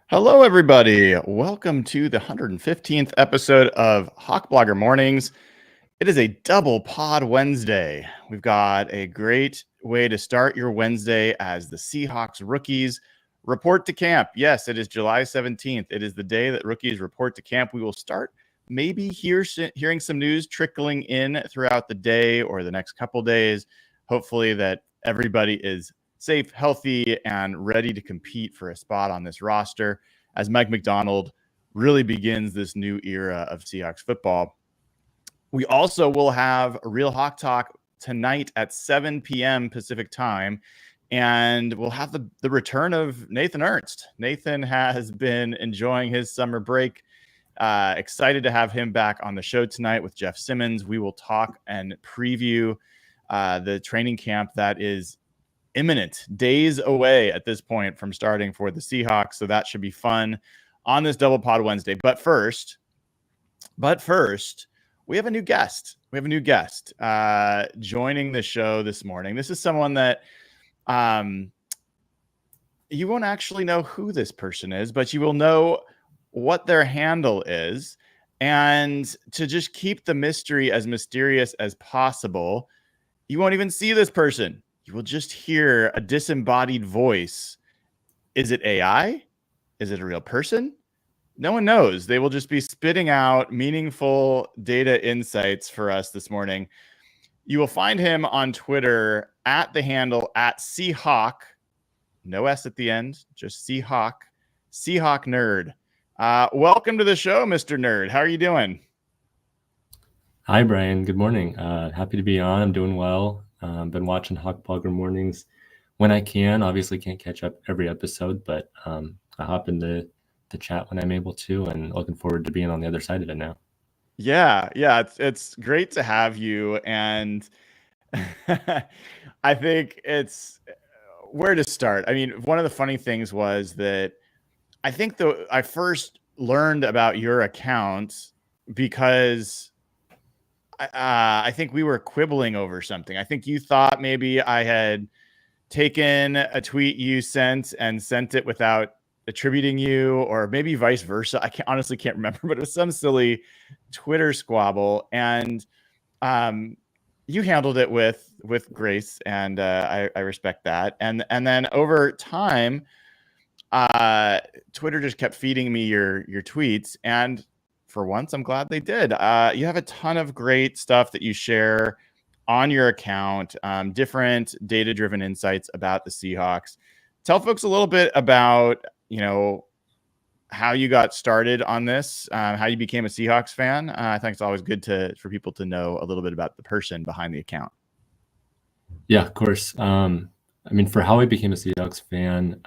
Hello, everybody. Welcome to the 115th episode of Hawk Blogger Mornings. It is a double pod Wednesday. We've got a great way to start your Wednesday as the Seahawks rookies report to camp. Yes, it is July 17th. It is the day that rookies report to camp. We will start maybe hearing some news trickling in throughout the day or the next couple days. Hopefully that everybody is safe, healthy, and ready to compete for a spot on this roster as Mike Macdonald really begins this new era of Seahawks football. We also will have a Real Hawk Talk tonight at 7 p.m. Pacific time, and we'll have the return of Nathan Ernst. Nathan has been enjoying his summer break. Excited to have him back on the show tonight with Jeff Simmons. We will talk and preview the training camp that is imminent, days away at this point from starting for the Seahawks. So that should be fun on this double pod Wednesday. But first, we have a new guest. Joining the show this morning. This is someone that you won't actually know who this person is, but you will know what their handle is. And to just keep the mystery as mysterious as possible, you won't even see this person. You will just hear a disembodied voice. Is it AI? Is it a real person? No one knows. They will just be spitting out meaningful data insights for us this morning. You will find him on Twitter at the handle at Seahawk, no S at the end, just Seahawk Nerd. Welcome to the show, Mr. Nerd. How are you doing? Hi, Brian. Good morning. Happy to be on. I'm doing well. Been watching Hawk Blogger Mornings when I can. Obviously can't catch up every episode, but I hop into the chat when I'm able to, and looking forward to being on the other side of it now. Yeah, it's great to have you, and I think it's where to start. I mean, one of the funny things was that I think I first learned about your account because I think we were quibbling over something. I think you thought maybe I had taken a tweet you sent and sent it without attributing you, or maybe vice versa. I honestly can't remember, but it was some silly Twitter squabble, and you handled it with grace, and I respect that. And then over time, Twitter just kept feeding me your tweets, and for once, I'm glad they did. You have a ton of great stuff that you share on your account, different data-driven insights about the Seahawks. Tell folks a little bit about, how you got started on this, how you became a Seahawks fan. I think it's always good for people to know a little bit about the person behind the account. Yeah, of course. I mean, for how I became a Seahawks fan,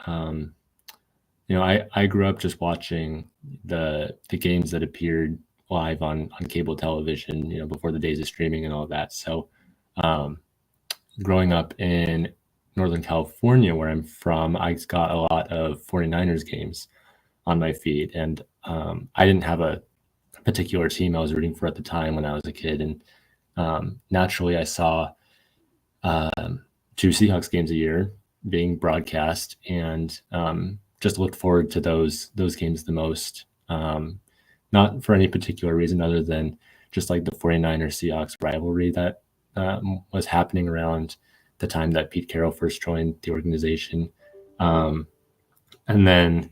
I grew up just watching the games that appeared live on cable television, before the days of streaming and all that. So growing up in Northern California, where I'm from, I got a lot of 49ers games on my feed. And I didn't have a particular team I was rooting for at the time when I was a kid. And naturally, I saw 2 Seahawks games a year being broadcast, and just looked forward to those games the most. Not for any particular reason other than just like the 49ers Seahawks rivalry that was happening around the time that Pete Carroll first joined the organization. And then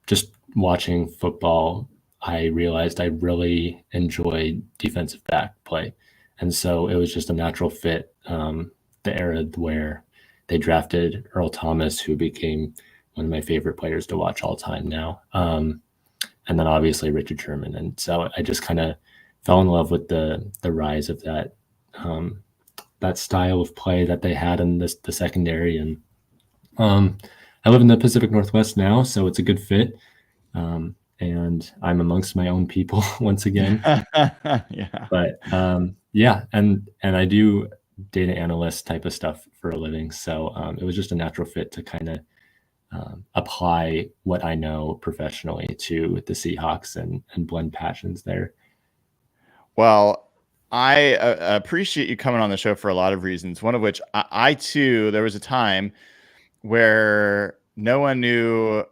just watching football, I realized I really enjoyed defensive back play. And so it was just a natural fit, the era where they drafted Earl Thomas, who became one of my favorite players to watch all time now. And then obviously Richard Sherman. And so I just kind of fell in love with the rise of that style of play that they had in the secondary. And I live in the Pacific Northwest now, so it's a good fit. And I'm amongst my own people once again. Yeah. But and I do data analyst type of stuff for a living. So it was just a natural fit to kind of apply what I know professionally to the Seahawks and blend passions there. Well, I appreciate you coming on the show for a lot of reasons, one of which I too, there was a time where no one knew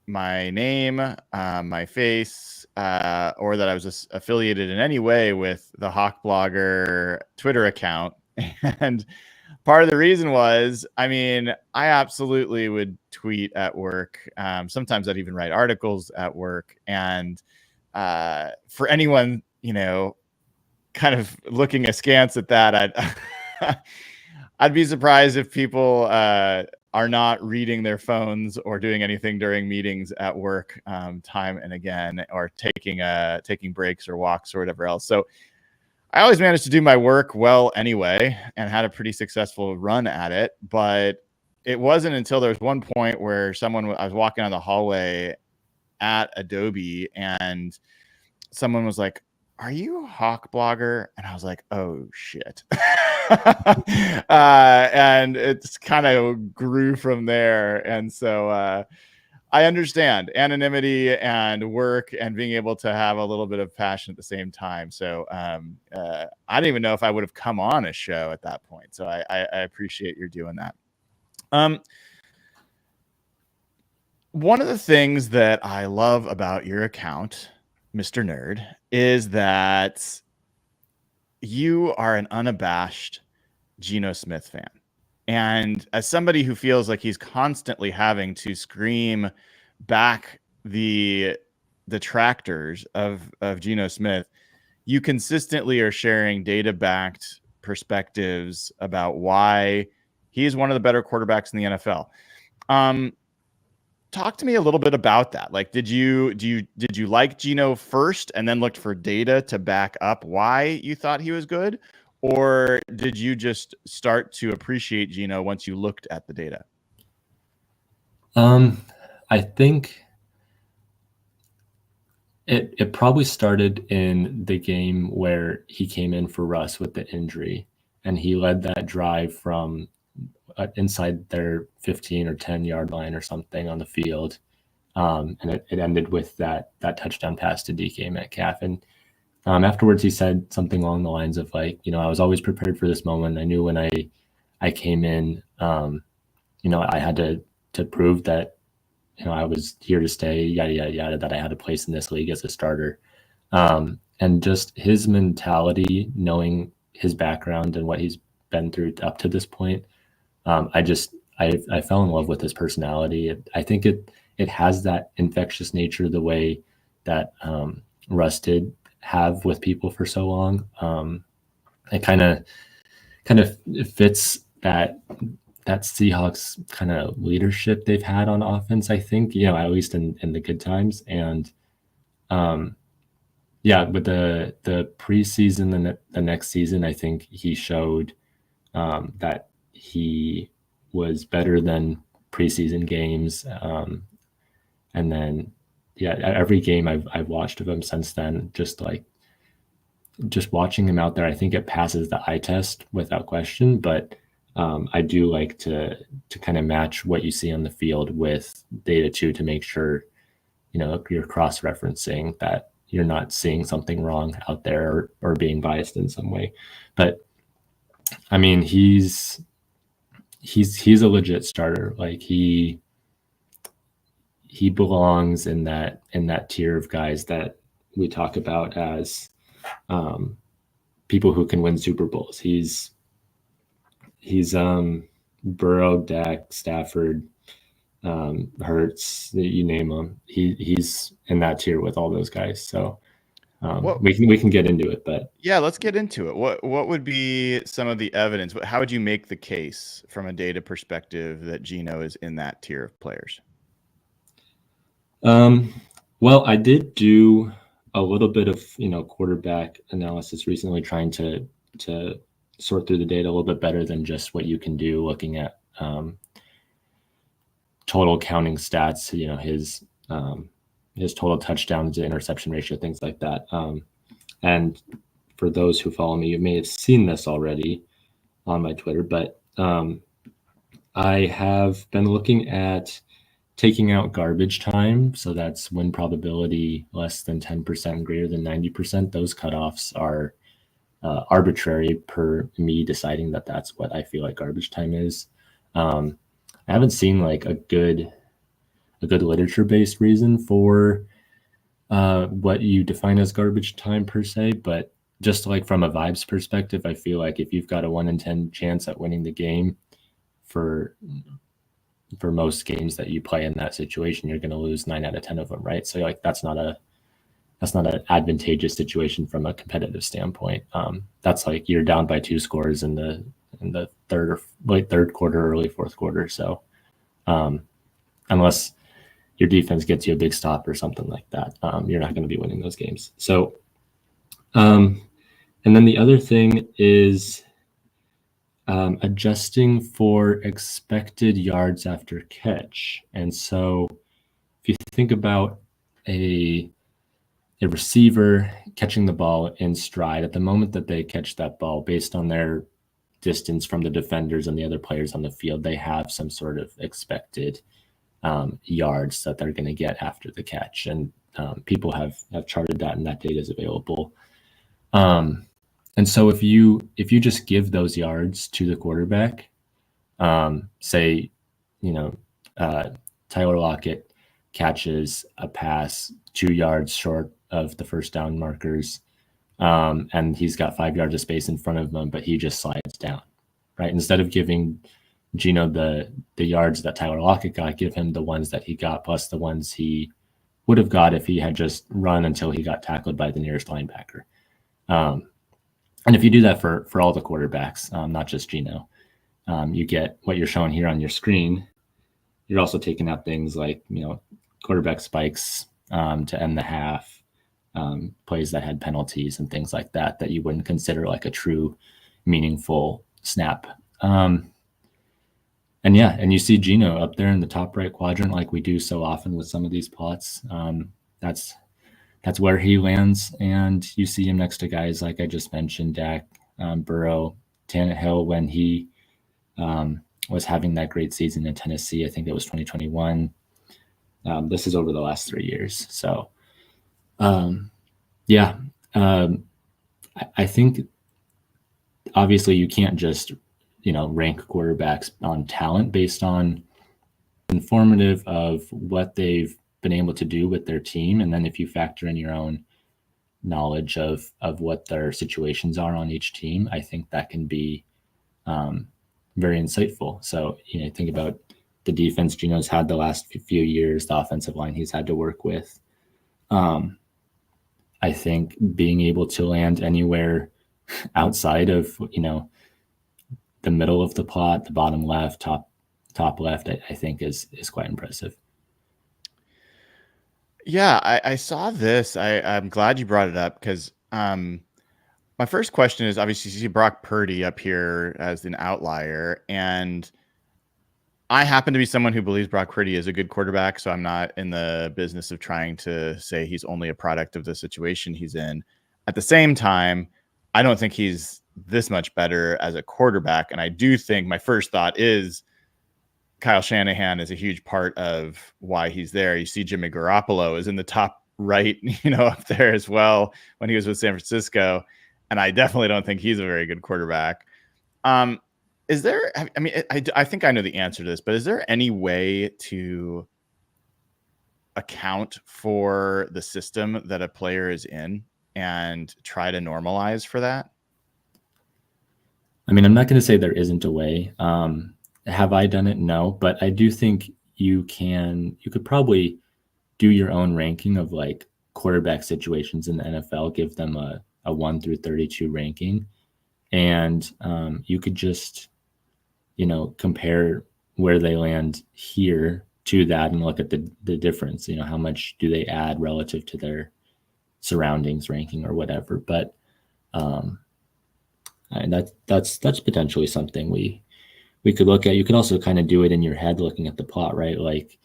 my name, my face, or that I was affiliated in any way with the Hawk Blogger Twitter account. And part of the reason was, I mean, I absolutely would tweet at work. Sometimes I'd even write articles at work. And for anyone, kind of looking askance at that, I'd be surprised if people are not reading their phones or doing anything during meetings at work time and again, or taking breaks or walks or whatever else. So I always managed to do my work well anyway and had a pretty successful run at it. But it wasn't until there was one point where I was walking on the hallway at Adobe and someone was like, "Are you a Hawk blogger?" And I was like, "Oh shit." And it's kind of grew from there. And so I understand anonymity and work and being able to have a little bit of passion at the same time. So I don't even know if I would have come on a show at that point. So I appreciate you doing that. One of the things that I love about your account, Mr. Nerd, is that you are an unabashed Geno Smith fan. And as somebody who feels like he's constantly having to scream back the detractors of Geno Smith, you consistently are sharing data-backed perspectives about why he is one of the better quarterbacks in the NFL. Talk to me a little bit about that. Like, did you like Geno first and then looked for data to back up why you thought he was good? Or did you just start to appreciate Geno once you looked at the data? I think it probably started in the game where he came in for Russ with the injury, and he led that drive from inside their 15 or 10 yard line or something on the field. And it ended with that touchdown pass to DK Metcalf. And afterwards, he said something along the lines of like, I was always prepared for this moment. I knew when I came in, I had to prove that, I was here to stay, yada, yada, yada, that I had a place in this league as a starter. And just his mentality, knowing his background and what he's been through up to this point, I fell in love with his personality. I think it has that infectious nature, the way that Russ did have with people for so long. It kind of fits that Seahawks kind of leadership they've had on offense, I think, at least in the good times. And with the preseason and the next season, I think he showed that he was better than preseason games. And then, every game I've watched of him since then, just watching him out there, I think it passes the eye test without question. But I do like to kind of match what you see on the field with data too, to make sure, you're cross-referencing, that you're not seeing something wrong out there or being biased in some way. But I mean, he's a legit starter. Like he belongs in that tier of guys that we talk about as people who can win Super Bowls. He's Burrow, Dak, Stafford, Hurts, you name them. He's in that tier with all those guys. So we can get into it, but yeah, let's get into it. What would be some of the evidence? How would you make the case from a data perspective that Geno is in that tier of players? Well, I did do a little bit of quarterback analysis recently, trying to sort through the data a little bit better than just what you can do looking at total counting stats. His total touchdowns to interception ratio, things like that. And for those who follow me, you may have seen this already on my Twitter, but I have been looking at taking out garbage time. So that's win probability less than 10%, greater than 90%. Those cutoffs are arbitrary per me deciding that that's what I feel like garbage time is. I haven't seen like a good good literature-based reason for what you define as garbage time per se, but just like from a vibes perspective, I feel like if you've got a 1 in 10 chance at winning the game for most games that you play in that situation, you're going to lose 9 out of 10 of them, right? So like that's not an advantageous situation from a competitive standpoint. That's like you're down by 2 scores in the late third quarter, early fourth quarter. So unless your defense gets you a big stop or something like that, you're not going to be winning those games. So, and then the other thing is adjusting for expected yards after catch. And so if you think about a receiver catching the ball in stride, at the moment that they catch that ball, based on their distance from the defenders and the other players on the field, they have some sort of expected yards that they're going to get after the catch. And people have charted that, and that data is available. And so if you just give those yards to the quarterback, say, Tyler Lockett catches a pass 2 yards short of the first down markers, and he's got 5 yards of space in front of him, but he just slides down, right? Instead of giving Geno the yards that Tyler Lockett got, give him the ones that he got plus the ones he would have got if he had just run until he got tackled by the nearest linebacker. And if you do that for all the quarterbacks, not just Geno, you get what you're showing here on your screen. You're also taking out things like, quarterback spikes to end the half, plays that had penalties and things like that you wouldn't consider like a true meaningful snap. And you see Geno up there in the top right quadrant like we do so often with some of these plots. That's where he lands, and you see him next to guys like I just mentioned, Dak, Burrow, Tannehill when he was having that great season in Tennessee. I think it was 2021. This is over the last 3 years. So, I think obviously you can't just, rank quarterbacks on talent based on informative of what they've been able to do with their team. And then if you factor in your own knowledge of what their situations are on each team, I think that can be very insightful. So, think about the defense Geno's had the last few years, the offensive line he's had to work with. I think being able to land anywhere outside of, the middle of the plot, the bottom left, top left, I think is quite impressive. Yeah, I saw this. I'm glad you brought it up because my first question is obviously you see Brock Purdy up here as an outlier, and I happen to be someone who believes Brock Purdy is a good quarterback, so I'm not in the business of trying to say he's only a product of the situation he's in. At the same time, I don't think he's this much better as a quarterback, and I do think my first thought is Kyle Shanahan is a huge part of why he's there. You see Jimmy Garoppolo is in the top right, up there as well when he was with San Francisco. And I definitely don't think he's a very good quarterback. Is there, I think I know the answer to this, but is there any way to account for the system that a player is in and try to normalize for that? I'm not going to say there isn't a way. Have I done it? No, but I do think you could probably do your own ranking of like quarterback situations in the NFL, give them a 1 through 32 ranking. And you could just, compare where they land here to that and look at the difference, how much do they add relative to their surroundings ranking or whatever. But and that's potentially something we could look at. You could also kind of do it in your head looking at the plot, right? Like,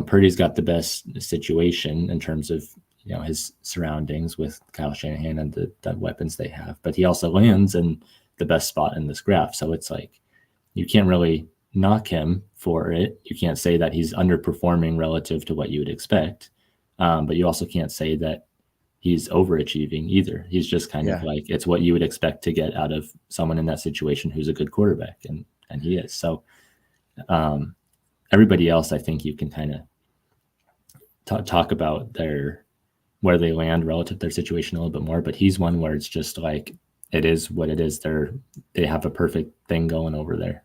Purdy's got the best situation in terms of, his surroundings with Kyle Shanahan and the weapons they have, but he also lands in the best spot in this graph. So it's like, you can't really knock him for it. You can't say that he's underperforming relative to what you would expect. But you also can't say that he's overachieving either. He's just kind of like, it's what you would expect to get out of someone in that situation who's a good quarterback. And he is. So everybody else, I think you can kind of talk about where they land relative to their situation a little bit more. But he's one where it's just like, it is what it is. They have a perfect thing going over there.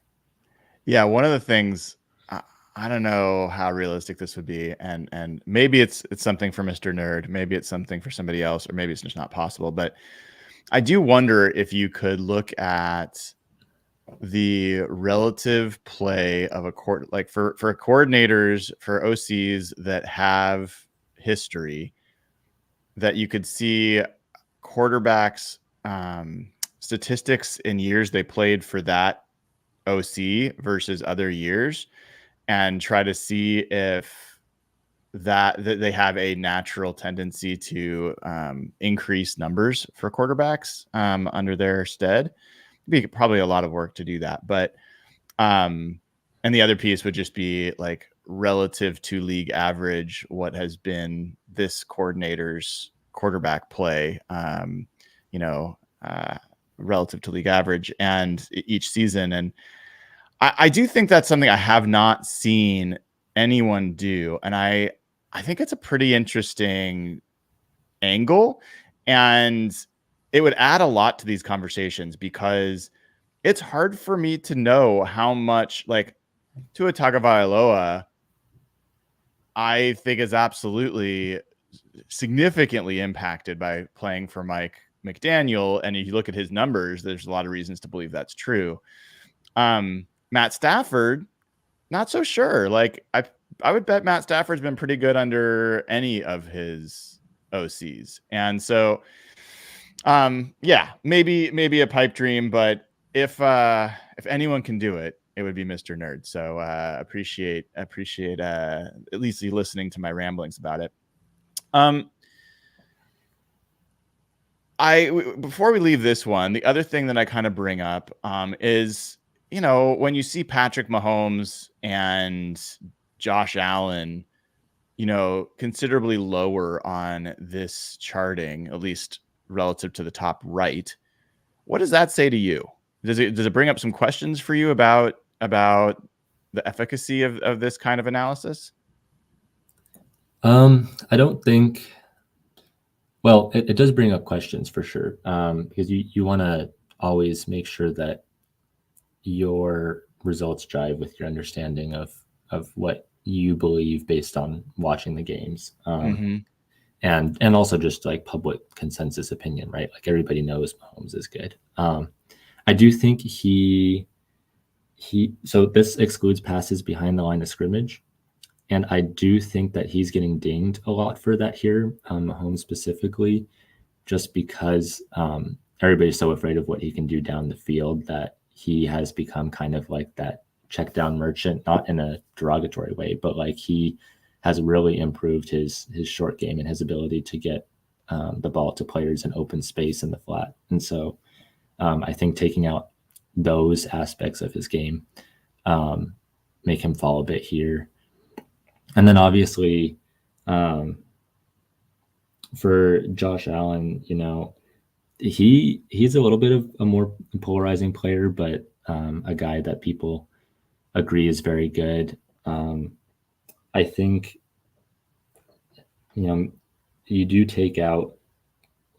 Yeah, one of the things, I don't know how realistic this would be, and maybe it's something for Mr. Nerd, maybe it's something for somebody else, or maybe it's just not possible. But I do wonder if you could look at the relative play of a court, like for coordinators, for OCs that have history, that you could see quarterbacks statistics in years they played for that OC versus other years, and try to see if that they have a natural tendency to increase numbers for quarterbacks under their stead. It'd be probably a lot of work to do that, but and the other piece would just be like relative to league average, what has been this coordinator's quarterback play, relative to league average and each season. And I do think that's something I have not seen anyone do. And I think it's a pretty interesting angle. And it would add a lot to these conversations, because it's hard for me to know how much, like, Tua Tagovailoa, I think is absolutely significantly impacted by playing for Mike McDaniel. And if you look at his numbers, there's a lot of reasons to believe that's true. Matt Stafford, not so sure. Like, I would bet Matt Stafford's been pretty good under any of his OCs. And so, yeah, maybe a pipe dream, but if anyone can do it, it would be Mr. Nerd. So appreciate at least you listening to my ramblings about it. Before we leave this one, the other thing that I kind of bring up is, when you see Patrick Mahomes and Josh Allen, considerably lower on this charting, at least relative to the top right, what does that say to you? Does it bring up some questions for you about the efficacy of this kind of analysis? I don't think. Well, it does bring up questions for sure, because you want to always make sure that your results jive with your understanding of what you believe based on watching the games, and also just like public consensus opinion, right? Like, everybody knows Mahomes is good. I do think so this excludes passes behind the line of scrimmage. And I do think that he's getting dinged a lot for that here, Mahomes specifically, just because everybody's so afraid of what he can do down the field that he has become kind of like that check down merchant, not in a derogatory way, but like he has really improved his short game and his ability to get the ball to players in open space in the flat. And so I think taking out those aspects of his game make him fall a bit here. And then obviously for Josh Allen, he's a little bit of a more polarizing player, but a guy that people agree is very good. I think, you do take out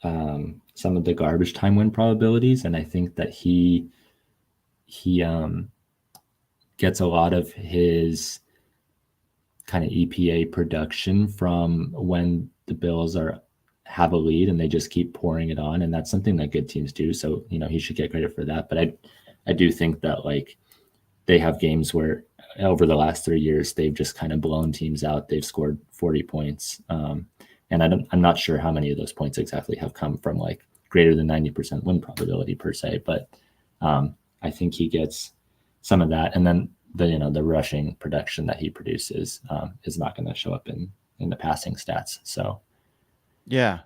some of the garbage time win probabilities, and I think that he gets a lot of his kind of EPA production from when the Bills have a lead and they just keep pouring it on, and that's something that good teams do. So he should get credit for that. But I do think that like they have games where over the last 3 years they've just kind of blown teams out. They've scored 40 points, and I'm not sure how many of those points exactly have come from like greater than 90% win probability per se. But I think he gets some of that, and then the rushing production that he produces is not going to show up in the passing stats. So yeah,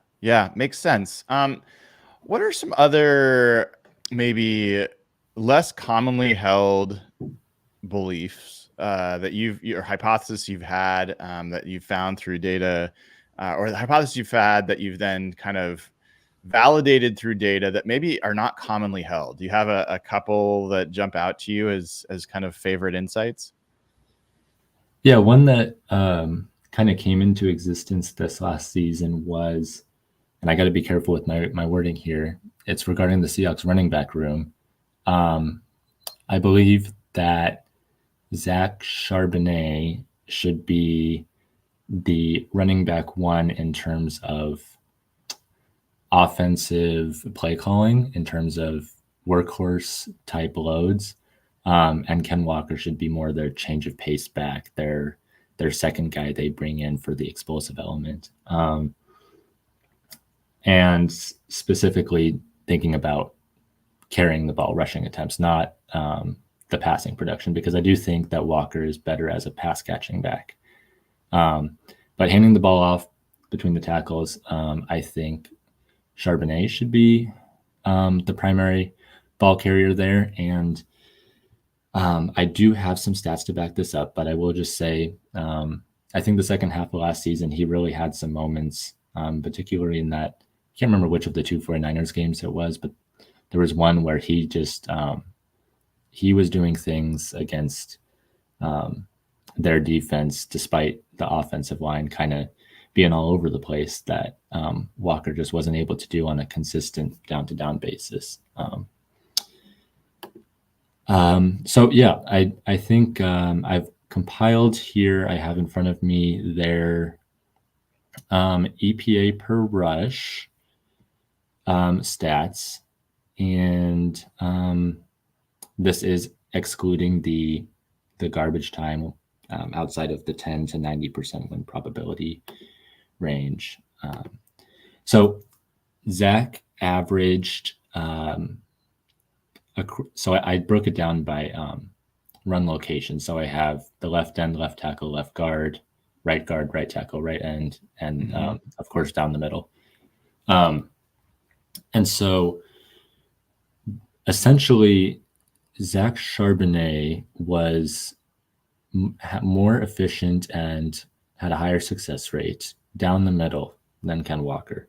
makes sense. What are some other maybe less commonly held beliefs that your hypothesis you've had that you've found through data, or the hypothesis you've had that you've then kind of validated through data that maybe are not commonly held? Do you have a couple that jump out to you as kind of favorite insights? Yeah, one that kind of came into existence this last season was, and I got to be careful with my wording here, it's regarding the Seahawks running back room. I believe that Zack Shanet should be the running back one in terms of offensive play calling, in terms of workhorse type loads. And Ken Walker should be more their change of pace back, their second guy they bring in for the explosive element. And specifically thinking about carrying the ball, rushing attempts, not the passing production, because I do think that Walker is better as a pass catching back. But handing the ball off between the tackles, I think Charbonnet should be the primary ball carrier there. And I do have some stats to back this up, but I will just say, I think the second half of last season, he really had some moments, particularly in that, I can't remember which of the two 49ers games it was, but there was one where he just, he was doing things against their defense, despite the offensive line kind of being all over the place, that Walker just wasn't able to do on a consistent down-to-down basis. So yeah, I think I've compiled here, I have in front of me their EPA per rush stats, and this is excluding the garbage time outside of the 10 to 90% win probability range. So Zach averaged, so I broke it down by run location. So I have the left end, left tackle, left guard, right tackle, right end, and of course down the middle. And so essentially Zack Shanet was more efficient and had a higher success rate down the middle than Ken Walker.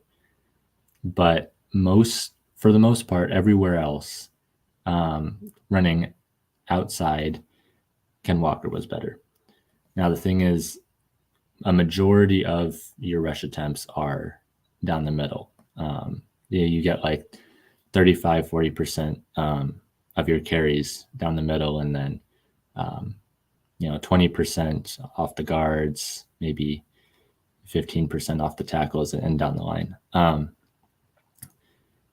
But for the most part, everywhere else, running outside, Ken Walker was better. Now, the thing is, a majority of your rush attempts are down the middle. You get like 35, 40% of your carries down the middle, and then 20% off the guards, maybe 15% off the tackles, and down the line.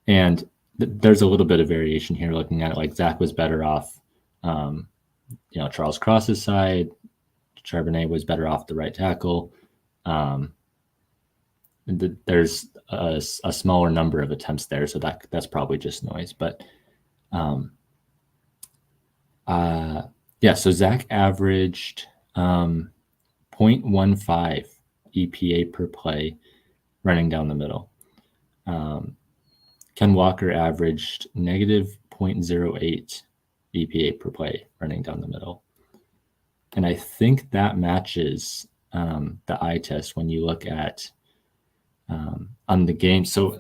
And there's a little bit of variation here looking at it. Like Zach was better off, Charles Cross's side. Charbonnet was better off the right tackle. There's a smaller number of attempts there, so that's probably just noise. But so Zach averaged 0.15 EPA per play running down the middle. Ken Walker averaged negative 0.08 EPA per play running down the middle. And I think that matches the eye test when you look at on the game. So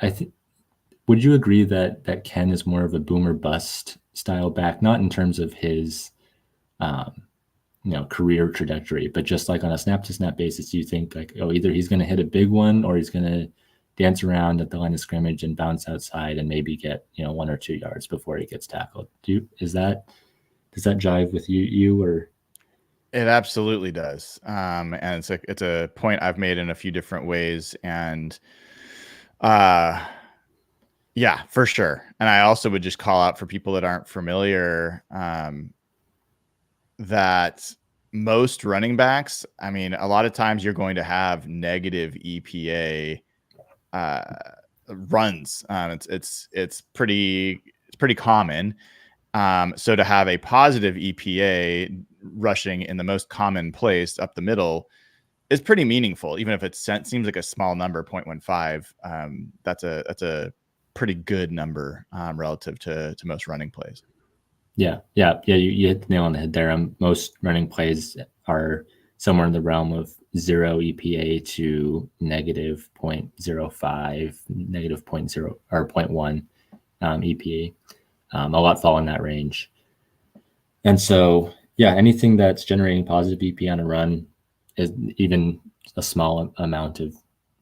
I think, would you agree that Ken is more of a boomer bust style back, not in terms of his career trajectory, but just like on a snap to snap basis, you think like, either he's going to hit a big one or he's going to dance around at the line of scrimmage and bounce outside and maybe get 1 or 2 yards before he gets tackled? Does that jive with you or? It absolutely does. And it's a point I've made in a few different ways. And yeah, for sure. And I also would just call out for people that aren't familiar that most running backs, I mean, a lot of times you're going to have negative EPA runs. It's pretty common. So to have a positive EPA rushing in the most common place up the middle is pretty meaningful, even if it seems like a small number, 0.15. That's a pretty good number relative to most running plays. Yeah. You hit the nail on the head there. Most running plays are somewhere in the realm of 0 EPA to negative 0.05, negative 0.0 or 0.1 EPA. A lot fall in that range. And so, yeah, anything that's generating positive EPA on a run even a small amount of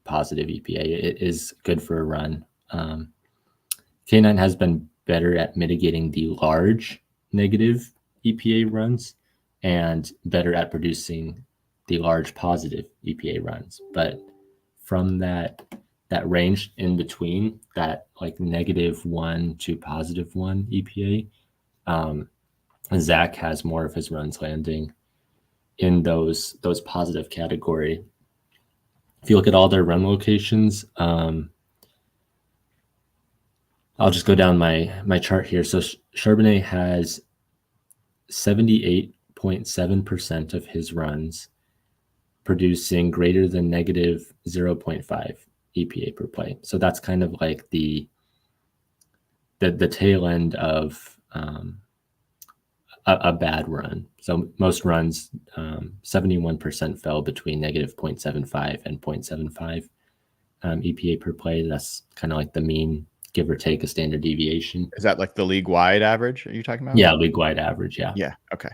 positive EPA, it is good for a run. K9 has been better at mitigating the large negative EPA runs and better at producing the large positive EPA runs. But from that range in between, that like -1 to +1 EPA, Zack has more of his runs landing in those positive category. If you look at all their run locations, I'll just go down my chart here. So Charbonnet has 78.7% of his runs producing greater than -0.5 EPA per play. So that's kind of like the tail end of a bad run. So most runs, 71% fell between -0.75 and 0.75 EPA per play. That's kind of like the mean, give or take a standard deviation. Is that like the league-wide average? Are you talking about? Yeah, league-wide average. Yeah. Yeah. Okay.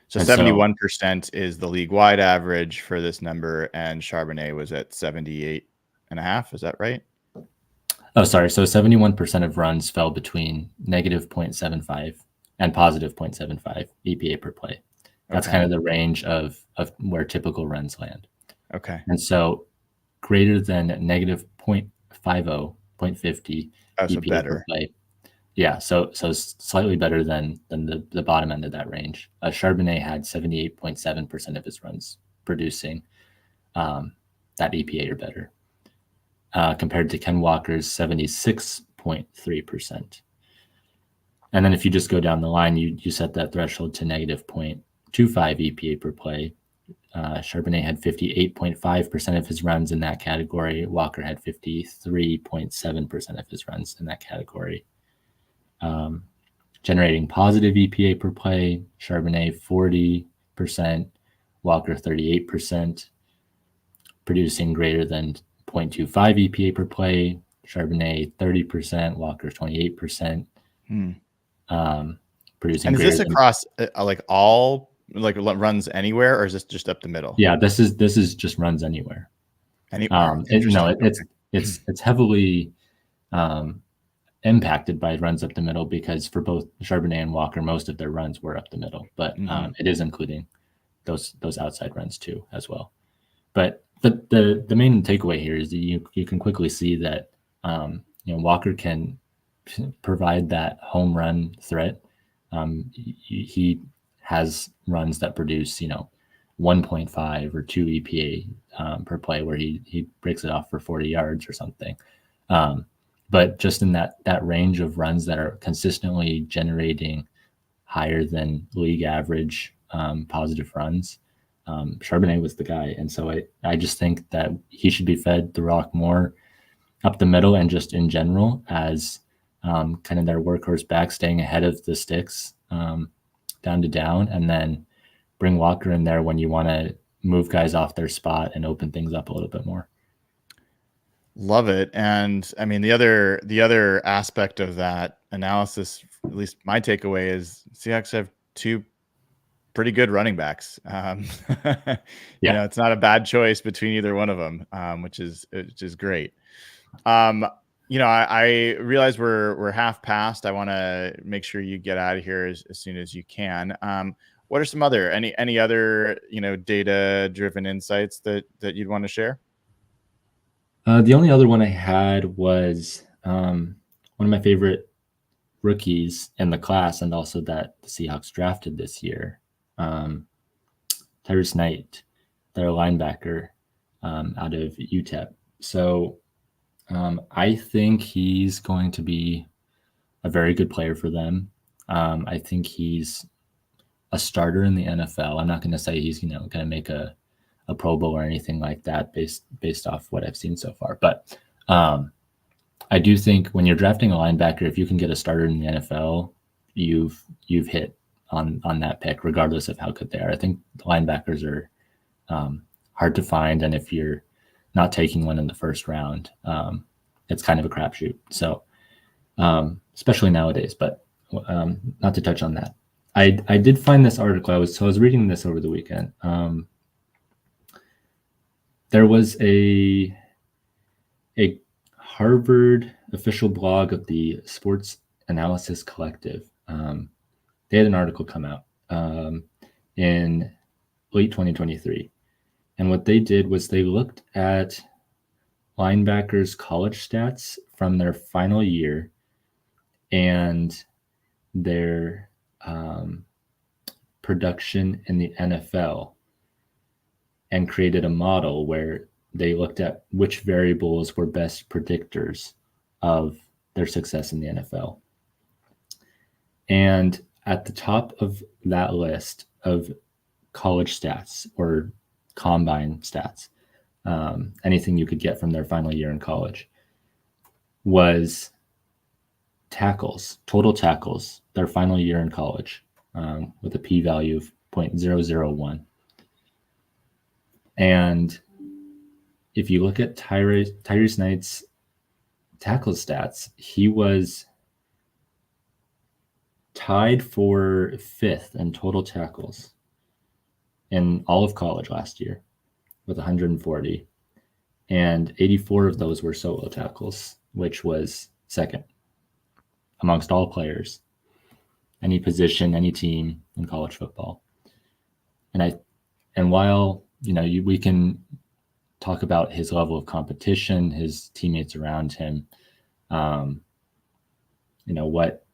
So 71% is the league-wide average for this number, and Charbonnet was at 78.5. Is that right? Oh, sorry. So 71% of runs fell between -0.75 and +0.75 EPA per play. That's kind of the range of where typical runs land. Okay. And so greater than -0.50, 0.50 EPA per play. Yeah, so slightly better than the bottom end of that range. Charbonnet had 78.7% of his runs producing that EPA or better, compared to Ken Walker's 76.3%. And then if you just go down the line, you set that threshold to -0.25 EPA per play. Charbonnet had 58.5% of his runs in that category. Walker had 53.7% of his runs in that category. Generating positive EPA per play, Charbonnet 40%, Walker 38%. Producing greater than 0.25 EPA per play, Charbonnet 30%, Walker 28%. Producing. And is this across like all like runs anywhere, or is this just up the middle? Yeah, this is just runs anywhere. It's heavily impacted by runs up the middle, because for both Charbonnet and Walker, most of their runs were up the middle, but it is including those outside runs too as well. But the main takeaway here is that you can quickly see that Walker can provide that home run threat. He has runs that produce 1.5 or 2 EPA per play, where he breaks it off for 40 yards or something. But just in that range of runs that are consistently generating higher than league average positive runs, Charbonnet was the guy. And so I just think that he should be fed the rock more up the middle, and just in general as kind of their workhorse back, staying ahead of the sticks down to down, and then bring Walker in there when you want to move guys off their spot and open things up a little bit more. Love it. And I mean, the other aspect of that analysis, at least my takeaway, is Seahawks have two pretty good running backs. It's not a bad choice between either one of them, which is great. I realize we're half past. I want to make sure you get out of here as soon as you can. What are some other any other data driven insights that you'd want to share? The only other one I had was one of my favorite rookies in the class, and also that the Seahawks drafted this year, Tyrese Knight, their linebacker out of UTEP. So I think he's going to be a very good player for them. I think he's a starter in the NFL. I'm not going to say he's going to make a Pro Bowl or anything like that based off what I've seen so far. But I do think when you're drafting a linebacker, if you can get a starter in the NFL, you've hit on that pick, regardless of how good they are. I think the linebackers are hard to find, and if you're not taking one in the first round, it's kind of a crapshoot. So especially nowadays. But not to touch on that, I did find this article. I was reading this over the weekend. there was a Harvard official blog of the Sports Analysis Collective. They had an article come out in late 2023. And what they did was they looked at linebackers' college stats from their final year and their production in the NFL, and created a model where they looked at which variables were best predictors of their success in the NFL. And at the top of that list of college stats or combine stats, anything you could get from their final year in college, was tackles, total tackles, their final year in college, with a p-value of 0.001. And if you look at Tyrese Knight's tackle stats, he was tied for 5th in total tackles in all of college last year with 140. And 84 of those were solo tackles, which was second amongst all players, any position, any team in college football. And while, we can talk about his level of competition, his teammates around him, what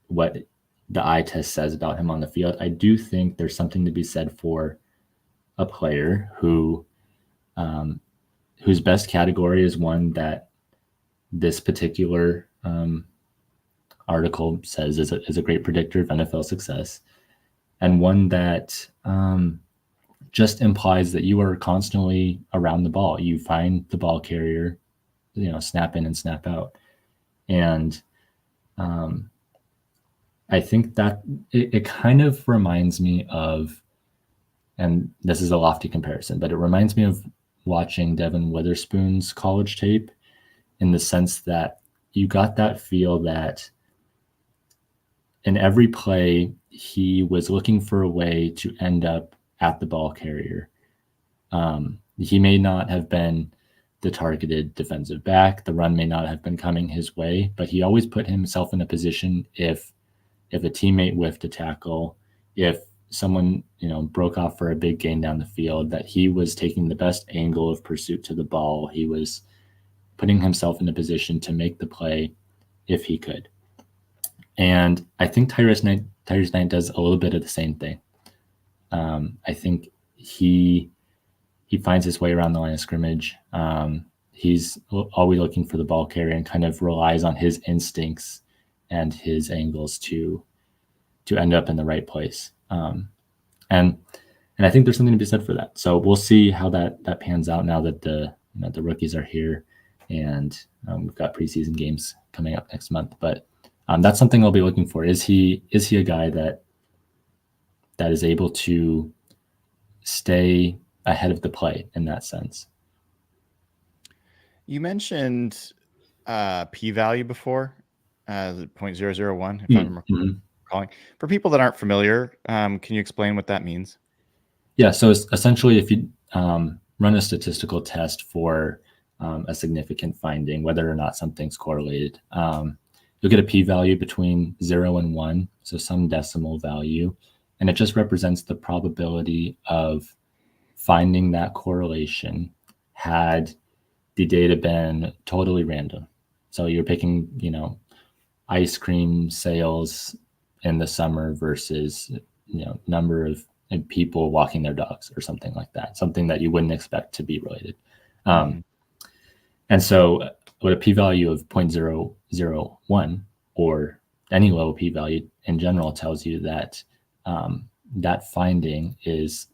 the eye test says about him on the field, I do think there's something to be said for a player whose best category is one that this particular article says is a great predictor of NFL success, and one that just implies that you are constantly around the ball. You find the ball carrier, snap in and snap out. And I think that it kind of reminds me of, and this is a lofty comparison, but it reminds me of watching Devin Witherspoon's college tape, in the sense that you got that feel that in every play, he was looking for a way to end up at the ball carrier. He may not have been the targeted defensive back. The run may not have been coming his way, but he always put himself in a position if a teammate whiffed a tackle, if someone, broke off for a big gain down the field, that he was taking the best angle of pursuit to the ball. He was putting himself in a position to make the play if he could. And I think Tyrese Knight does a little bit of the same thing. I think he finds his way around the line of scrimmage. He's always looking for the ball carrier and kind of relies on his instincts and his angles to end up in the right place. And I think there's something to be said for that. So we'll see how that pans out now that the rookies are here, and we've got preseason games coming up next month. But that's something I'll be looking for. Is he a guy that is able to stay ahead of the play in that sense? You mentioned p-value before, 0.001, if I'm recalling. For people that aren't familiar, can you explain what that means? Yeah, so essentially, if you run a statistical test for a significant finding, whether or not something's correlated, you'll get a p-value between 0 and 1, so some decimal value, and it just represents the probability of finding that correlation had the data been totally random. So you're picking, ice cream sales in the summer versus, number of people walking their dogs or something like that, something that you wouldn't expect to be related. And so what a p-value of 0.001 or any low p-value in general tells you that that finding is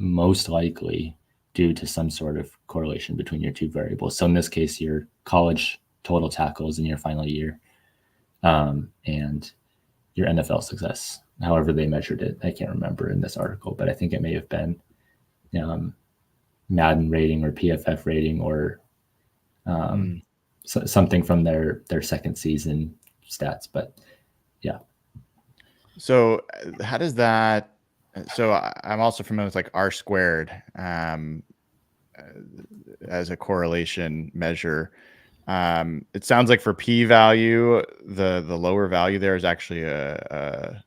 most likely due to some sort of correlation between your two variables. So in this case, your college total tackles in your final year, and your NFL success, however they measured it. I can't remember in this article, but I think it may have been Madden rating or PFF rating or something from their second season stats. But yeah. So how does that? So I'm also familiar with like R squared. as a correlation measure. It sounds like for p-value, the lower value there is actually a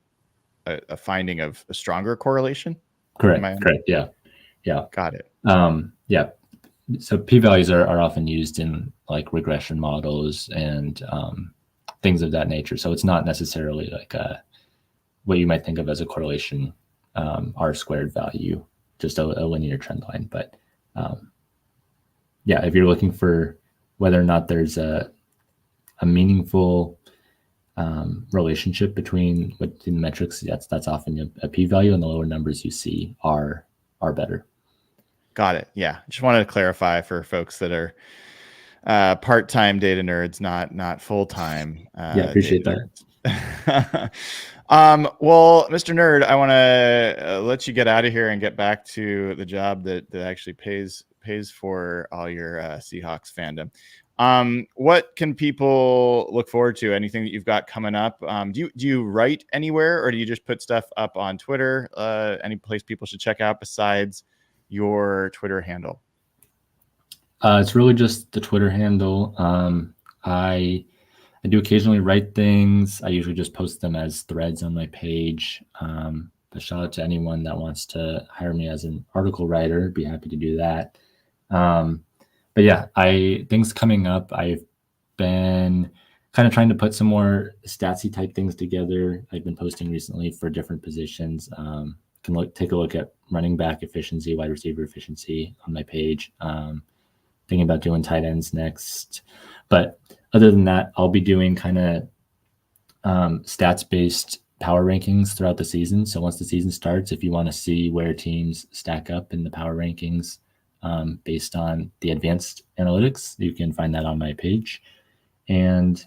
finding of a stronger correlation. Correct. Yeah. Got it. Yeah. So p-values are often used in like regression models and things of that nature. So it's not necessarily like what you might think of as a correlation r-squared value, just a linear trend line. But yeah, if you're looking for whether or not there's a meaningful relationship between what the metrics, that's often a p-value, and the lower numbers you see are better. Got it. Yeah, just wanted to clarify for folks that are part-time data nerds, not full-time. Yeah, appreciate that. Well, Mr. Nerd, I want to let you get out of here and get back to the job that actually pays for all your Seahawks fandom. What can people look forward to? Anything that you've got coming up? Do you write anywhere, or do you just put stuff up on Twitter? Any place people should check out besides your Twitter handle? It's really just the Twitter handle. I do occasionally write things. I usually just post them as threads on my page. But shout out to anyone that wants to hire me as an article writer. Be happy to do that. But yeah, things coming up. I've been kind of trying to put some more statsy type things together. I've been posting recently for different positions. Take a look at running back efficiency, wide receiver efficiency on my page. Thinking about doing tight ends next. But other than that, I'll be doing kind of stats-based power rankings throughout the season. So once the season starts, if you want to see where teams stack up in the power rankings based on the advanced analytics, you can find that on my page. And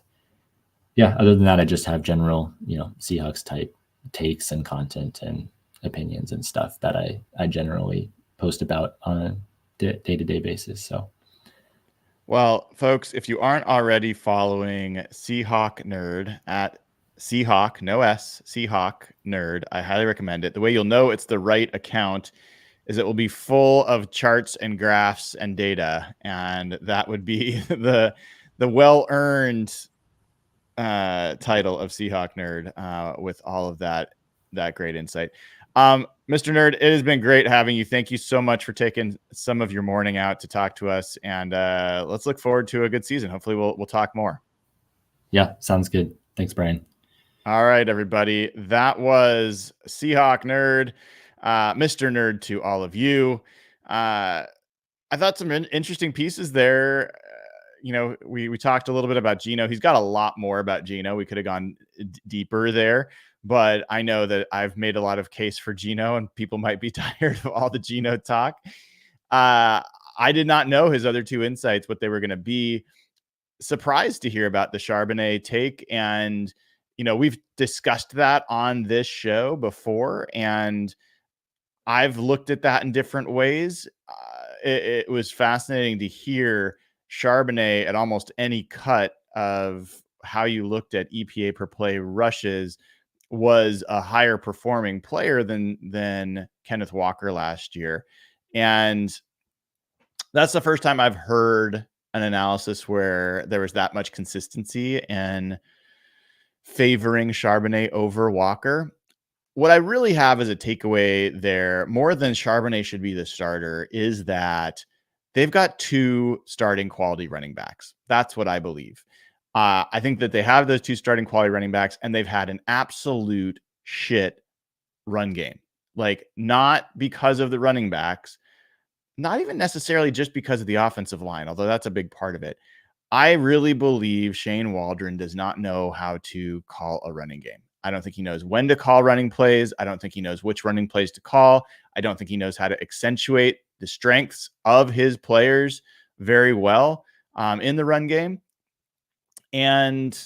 yeah, other than that, I just have general, Seahawks type takes and content and opinions and stuff that I generally post about on a day-to-day basis. So. Well, folks, if you aren't already following Seahawk Nerd at Seahawk, no S, Seahawk Nerd, I highly recommend it. The way you'll know it's the right account is it will be full of charts and graphs and data, and that would be the well-earned title of Seahawk Nerd with all of that great insight. Mr. Nerd, it has been great having you. Thank you so much for taking some of your morning out to talk to us, and let's look forward to a good season. Hopefully we'll talk more. Yeah, sounds good. Thanks, Brian. All right, everybody. That was Seahawk Nerd, Mr. Nerd to all of you. I thought some interesting pieces there. We talked a little bit about Geno. He's got a lot more about Geno. We could have gone deeper there, but I know that I've made a lot of case for Geno, and people might be tired of all the Geno talk. I did not know his other two insights, what they were going to be. Surprised to hear about the Charbonnet take, and we've discussed that on this show before, and I've looked at that in different ways. It was fascinating to hear Charbonnet at almost any cut of how you looked at EPA per play rushes was a higher performing player than Kenneth Walker last year. And that's the first time I've heard an analysis where there was that much consistency in favoring Charbonnet over Walker. What I really have as a takeaway there, more than Charbonnet should be the starter, is that they've got two starting quality running backs. That's what I believe. I think that they have those two starting quality running backs, and they've had an absolute shit run game. Like, not because of the running backs, not even necessarily just because of the offensive line, although that's a big part of it. I really believe Shane Waldron does not know how to call a running game. I don't think he knows when to call running plays. I don't think he knows which running plays to call. I don't think he knows how to accentuate the strengths of his players very well in the run game. And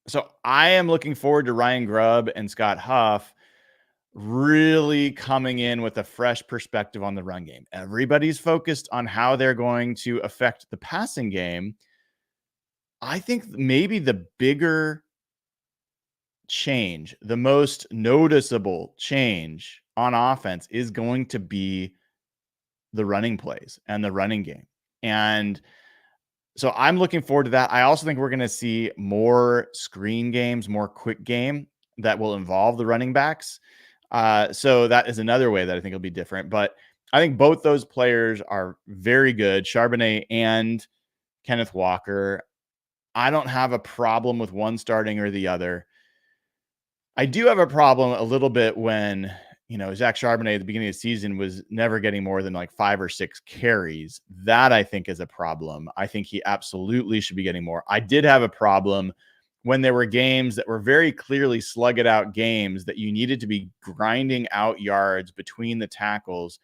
so I am looking forward to Ryan Grubb and Scott Huff really coming in with a fresh perspective on the run game. Everybody's focused on how they're going to affect the passing game. I think maybe the bigger change, the most noticeable change on offense is going to be the running plays and the running game. And so I'm looking forward to that. I also think we're going to see more screen games, more quick game that will involve the running backs. So that is another way that I think it'll be different. But I think both those players are very good, Charbonnet and Kenneth Walker. I don't have a problem with one starting or the other. I do have a problem a little bit when, Zach Charbonnet at the beginning of the season was never getting more than like 5 or 6 carries. That I think is a problem. I think he absolutely should be getting more. I did have a problem when there were games that were very clearly slug it out games that you needed to be grinding out yards between the tackles.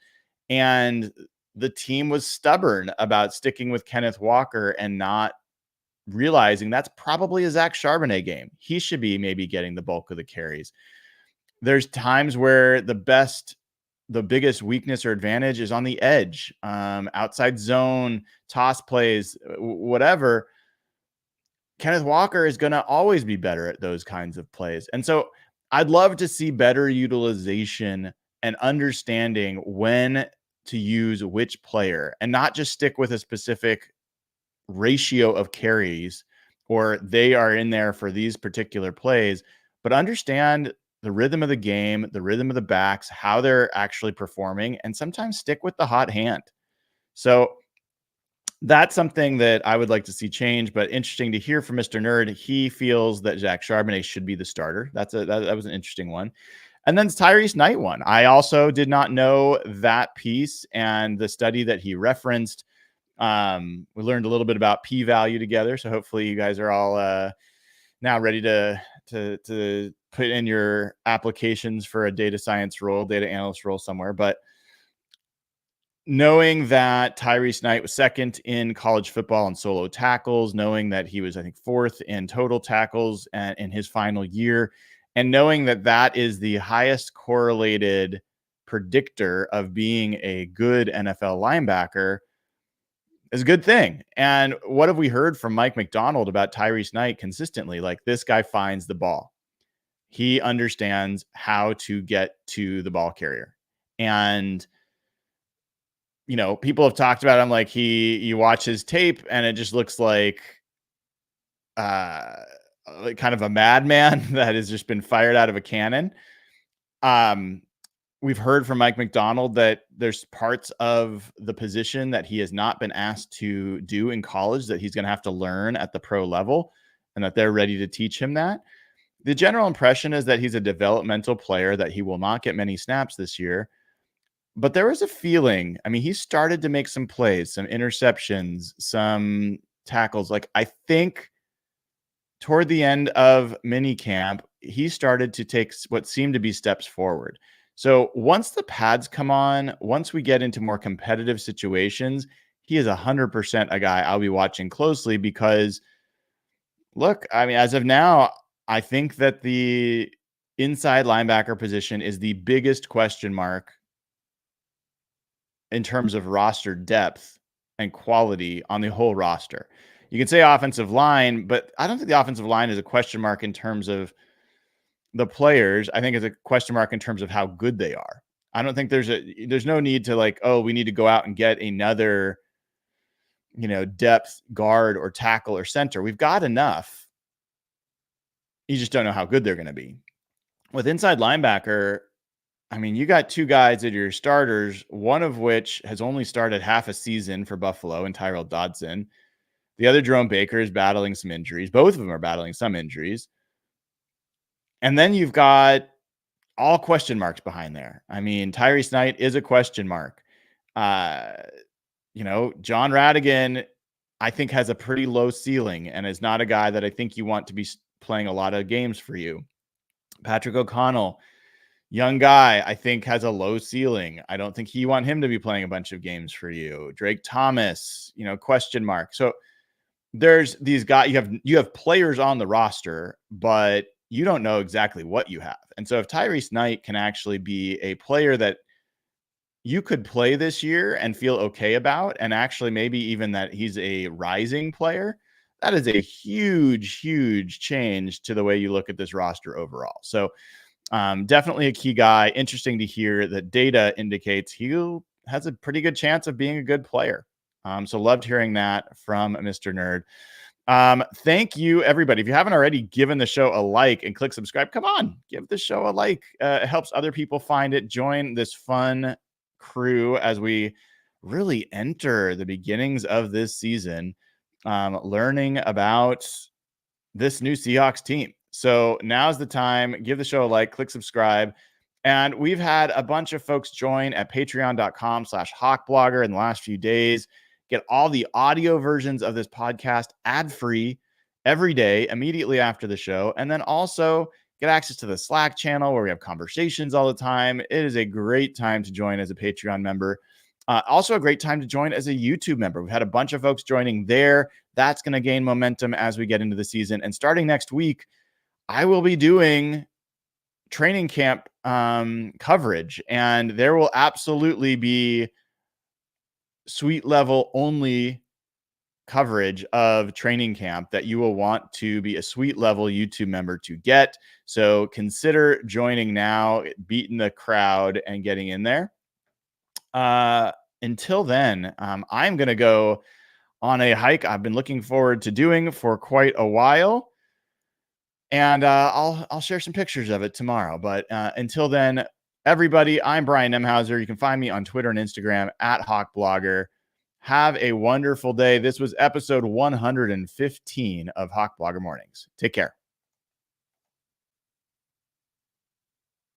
And the team was stubborn about sticking with Kenneth Walker and not realizing that's probably a Zach Charbonnet game. He should be maybe getting the bulk of the carries. There's times where the biggest weakness or advantage is on the edge, outside zone, toss plays, whatever. Kenneth Walker is going to always be better at those kinds of plays. And so I'd love to see better utilization and understanding when to use which player and not just stick with a specific ratio of carries or they are in there for these particular plays, but understand the rhythm of the game, the rhythm of the backs, how they're actually performing, and sometimes stick with the hot hand. So that's something that I would like to see change, but interesting to hear from Mr. Nerd. He feels that Zach Charbonnet should be the starter. That was an interesting one. And then Tyrese Knight one. I also did not know that piece and the study that he referenced. We learned a little bit about p-value together. So hopefully you guys are all now ready to put in your applications for a data science role, data analyst role somewhere. But knowing that Tyrese Knight was second in college football in solo tackles, knowing that he was, I think, fourth in total tackles in his final year, and knowing that that is the highest correlated predictor of being a good NFL linebacker is a good thing. And what have we heard from Mike McDonald about Tyrese Knight consistently? Like, this guy finds the ball. He understands how to get to the ball carrier. And people have talked about him like you watch his tape and it just looks like kind of a madman that has just been fired out of a cannon. We've heard from Mike McDonald that there's parts of the position that he has not been asked to do in college that he's going to have to learn at the pro level and that they're ready to teach him that. The general impression is that he's a developmental player, that he will not get many snaps this year. But there was a feeling, I mean, he started to make some plays, some interceptions, some tackles. Like, I think toward the end of minicamp, he started to take what seemed to be steps forward. So once the pads come on, once we get into more competitive situations, he is 100% a guy I'll be watching closely because, look, I mean, as of now, I think that the inside linebacker position is the biggest question mark in terms of roster depth and quality on the whole roster. You can say offensive line, but I don't think the offensive line is a question mark in terms of the players. I think it's a question mark in terms of how good they are. I don't think there's no need to like, oh, we need to go out and get another, depth guard or tackle or center. We've got enough. You just don't know how good they're going to be. With inside linebacker, I mean, you got 2 guys that are your starters, one of which has only started half a season for Buffalo and Tyrell Dodson. The other, Jerome Baker, is battling some injuries. Both of them are battling some injuries. And then you've got all question marks behind there. I mean, Tyrese Knight is a question mark. John Radigan, I think, has a pretty low ceiling and is not a guy that I think you want to be playing a lot of games for you. Patrick O'Connell, young guy, I think, has a low ceiling. I don't think you want him to be playing a bunch of games for you. Drake Thomas, question mark. So there's these guys, you have players on the roster, but you don't know exactly what you have. And so if Tyrese Knight can actually be a player that you could play this year and feel okay about, and actually maybe even that he's a rising player, that is a huge, huge change to the way you look at this roster overall. So definitely a key guy. Interesting to hear that data indicates he'll has a pretty good chance of being a good player. So loved hearing that from Mr. Nerd. Thank you, everybody. If you haven't already given the show a like and click subscribe, come on, give the show a like. It helps other people find it. Join this fun crew as we really enter the beginnings of this season, learning about this new Seahawks team. So now's the time. Give the show a like, click subscribe. And we've had a bunch of folks join at patreon.com/hawkblogger in the last few days. Get all the audio versions of this podcast ad-free every day, immediately after the show. And then also get access to the Slack channel where we have conversations all the time. It is a great time to join as a Patreon member. Also a great time to join as a YouTube member. We've had a bunch of folks joining there. That's going to gain momentum as we get into the season. And starting next week, I will be doing training camp coverage, and there will absolutely be suite level only coverage of training camp that you will want to be a suite level YouTube member to get. So consider joining now, beating the crowd and getting in there. Until then, I'm going to go on a hike I've been looking forward to doing for quite a while. And I'll share some pictures of it tomorrow. But until then, everybody, I'm Brian Nemhauser. You can find me on Twitter and Instagram at HawkBlogger. Have a wonderful day. This was episode 115 of Hawk Blogger Mornings. Take care.